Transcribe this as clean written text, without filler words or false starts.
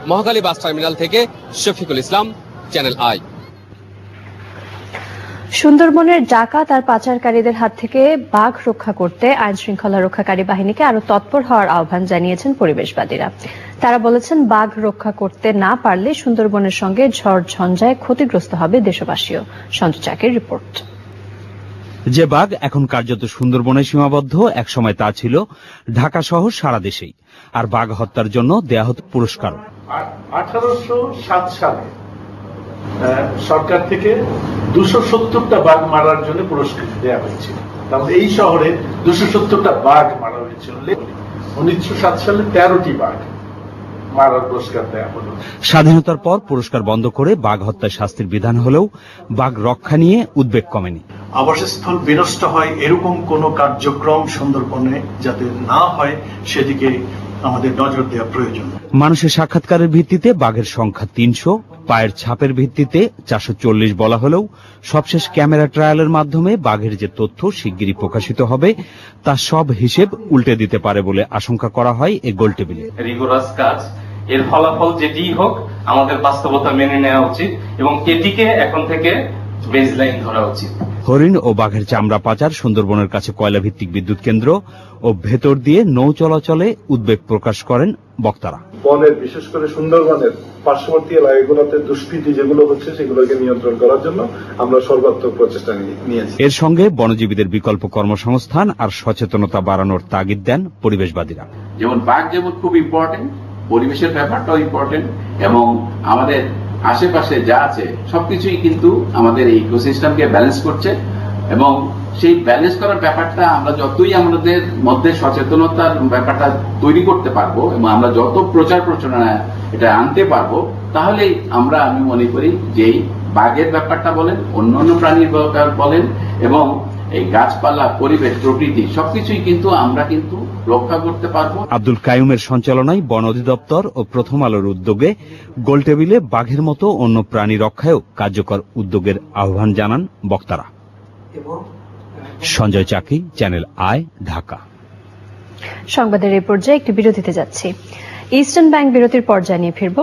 Mohakhali bus terminal থেকে Shafiqul Islam, channel I. সুন্দরবনের ডাকাত আর পাচারকারীদের হাত থেকে বাঘ রক্ষা করতে আইন শৃঙ্খলা রক্ষাকারী বাহিনীকে আরো তৎপর হওয়ার আহ্বান জানিয়েছেন পরিবেশবাদীরা। তারা বলেছেন, বাঘ রক্ষা করতে না পারলে সুন্দরবনের সঙ্গে ঝড় ঝঞ্ঝায় ক্ষতিগ্রস্ত হবে দেশবাসীও। সঞ্জয় চাকির রিপোর্ট। যে বাঘ এখন কার্যত সুন্দরবনে সীমাবদ্ধ, একসময় তা ছিল ঢাকা সহ সারা দেশেই। আর বাঘ হত্যার জন্য দেয়া হতো পুরস্কার। 1807 সালে সরকার থেকে 270টা বাঘ মারার জন্য পুরস্কার দেওয়া হয়েছিল। তাহলে এই শহরে 270টা বাঘ মারা হয়েছিল। 1907 সালে 13টি বাঘ মারার পুরস্কার দেওয়া হলো। স্বাধীনতার পর পুরস্কার বন্ধ করে বাঘ হত্যার শাস্তির বিধান হলেও বাঘ রক্ষা নিয়ে উদ্বেগ কমেনি। আবাসস্থল বিনষ্ট হয় এরকম কোন কার্যক্রম সুন্দরবনে যাতে না হয় সেদিকে আমাদের নজর দেওয়া প্রয়োজন। মানুষের সাক্ষাৎকারের ভিত্তিতে বাঘের সংখ্যা 300, পায়ের ছাপের ভিত্তিতে 440 বলা হলেও সবশেষ ক্যামেরা ট্রায়ালের মাধ্যমে বাঘের যে তথ্য শিগগিরই প্রকাশিত হবে তা সব হিসেব উল্টে দিতে পারে বলে আশঙ্কা করা হয় এই গোলটেবিলে। রিগোরাস কাজ, এর ফলাফল যেটিই হোক আমাদের বাস্তবতা মেনে নেওয়া উচিত এবং এটিকে এখন থেকে বেসলাইন ধরা উচিত। হরিণ ও বাঘের চামড়া পাচার, সুন্দরবনের কাছে কয়লা ভিত্তিক বিদ্যুৎ কেন্দ্র ও ভেতর দিয়ে নৌ চলাচলে উদ্বেগ প্রকাশ করেন বক্তারা। বনের, বিশেষ করে সুন্দরবনের পার্শ্ববর্তী এলাকাগুলোতে দুষ্কৃতি যেগুলো হচ্ছে সেগুলোকে নিয়ন্ত্রণ করার জন্য আমরা সর্বাত্মক প্রচেষ্টা নিয়েছি। এর সঙ্গে বনজীবীদের বিকল্প কর্মসংস্থান আর সচেতনতা বাড়ানোর তাগিদ দেন পরিবেশবাদীরা। যেমন বাঘ যেমন খুব ইম্পর্টেন্ট, পরিবেশের ব্যাপারটাও ইম্পর্টেন্ট এবং আমাদের আশেপাশে যা আছে সবকিছুই কিন্তু আমাদের এই ইকোসিস্টেমকে ব্যালেন্স করছে এবং সেই ব্যালেন্স করার ব্যাপারটা আমরা যতই আমাদের মধ্যে সচেতনতার ব্যাপারটা তৈরি করতে পারবো এবং আমরা যত প্রচার প্রচারণা এটা আনতে পারবো তাহলেই আমরা, আমি মনে করি যে এই বাঘের ব্যাপারটা বলেন, অন্যান্য প্রাণীর ব্যাপার বলেন এবং এই গাছপালা, পরিবেশ, প্রকৃতি সবকিছুই কিন্তু আমরা কিন্তু রক্ষা করতে পারবো। আব্দুল কাইয়ুমের সঞ্চালনায় বন অধিদপ্তর ও প্রথম আলোর উদ্যোগে গোলটেবিলে বাঘের মতো অন্য প্রাণী রক্ষায়ও কার্যকর উদ্যোগের আহ্বান জানান বক্তারা। সঞ্জয় চাকি, চ্যানেল আই, ঢাকা। সংবাদের এই পর্যায়ে একটি বিরতিতে যাচ্ছি। ইস্টার্ন ব্যাংক বিরতির পর জানিয়ে ফিরব।